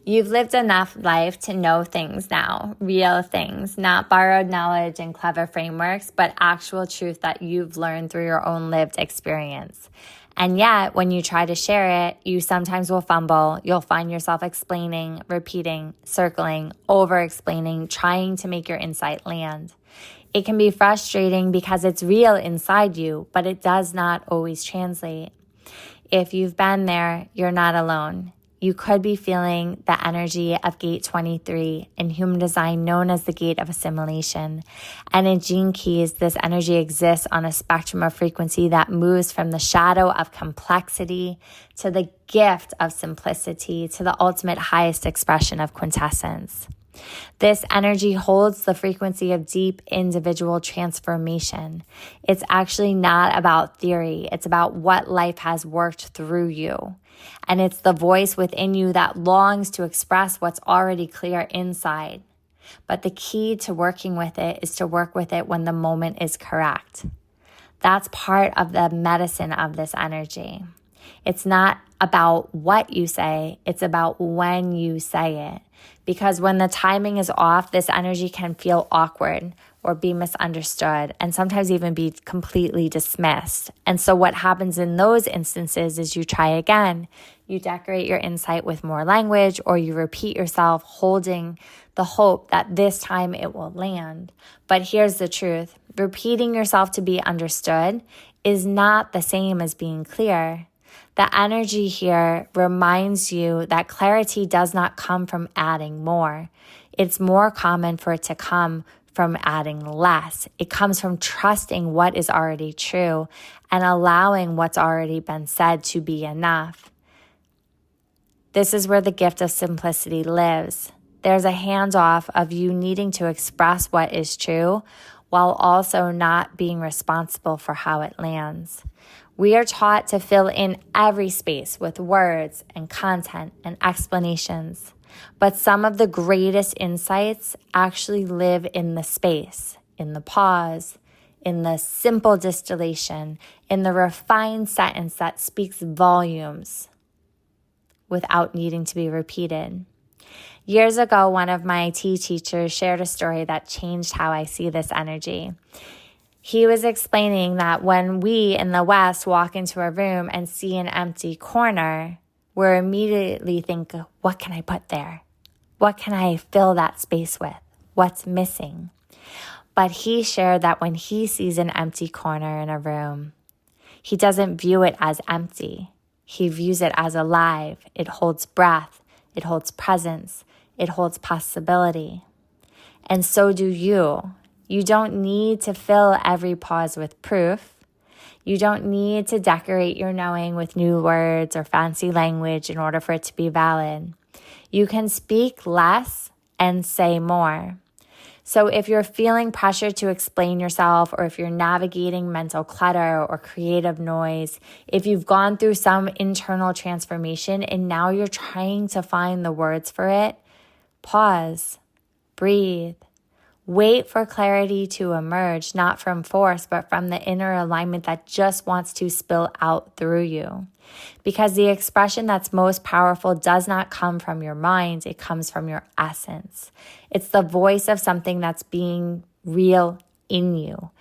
You've lived enough life to know things now, real things, not borrowed knowledge and clever frameworks, but actual truth that you've learned through your own lived experience. And yet, when you try to share it, you sometimes will fumble. You'll find yourself explaining, repeating, circling, over-explaining, trying to make your insight land. It can be frustrating because it's real inside you, but it does not always translate. If you've been there, you're not alone. You could be feeling the energy of gate 23 in human design, known as the gate of assimilation. And in Gene Keys, this energy exists on a spectrum of frequency that moves from the shadow of complexity to the gift of simplicity to the ultimate highest expression of quintessence. This energy holds the frequency of deep individual transformation. It's actually not about theory. It's about what life has worked through you. And it's the voice within you that longs to express what's already clear inside. But the key to working with it is to work with it when the moment is correct. That's part of the medicine of this energy. It's not about what you say, it's about when you say it. Because when the timing is off, this energy can feel awkward or be misunderstood and sometimes even be completely dismissed. And so what happens in those instances is you try again. You decorate your insight with more language, or you repeat yourself, holding the hope that this time it will land. But here's the truth. Repeating yourself to be understood is not the same as being clear. The energy here reminds you that clarity does not come from adding more. It's more common for it to come from adding less. It comes from trusting what is already true and allowing what's already been said to be enough. This is where the gift of simplicity lives. There's a hands-off of you needing to express what is true while also not being responsible for how it lands. We are taught to fill in every space with words and content and explanations. But some of the greatest insights actually live in the space, in the pause, in the simple distillation, in the refined sentence that speaks volumes without needing to be repeated. Years ago, one of my teachers shared a story that changed how I see this energy. He was explaining that when we in the West walk into a room and see an empty corner, we're immediately think, what can I put there? What can I fill that space with? What's missing? But he shared that when he sees an empty corner in a room, he doesn't view it as empty. He views it as alive. It holds breath. It holds presence. It holds possibility. And so do you. You don't need to fill every pause with proof. You don't need to decorate your knowing with new words or fancy language in order for it to be valid. You can speak less and say more. So if you're feeling pressure to explain yourself, or if you're navigating mental clutter or creative noise, if you've gone through some internal transformation and now you're trying to find the words for it, pause, breathe. Wait for clarity to emerge, not from force, but from the inner alignment that just wants to spill out through you. Because the expression that's most powerful does not come from your mind, it comes from your essence. It's the voice of something that's being real in you.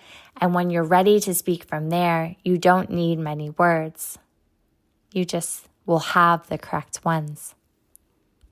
And when you're ready to speak from there, you don't need many words. You just will have the correct ones.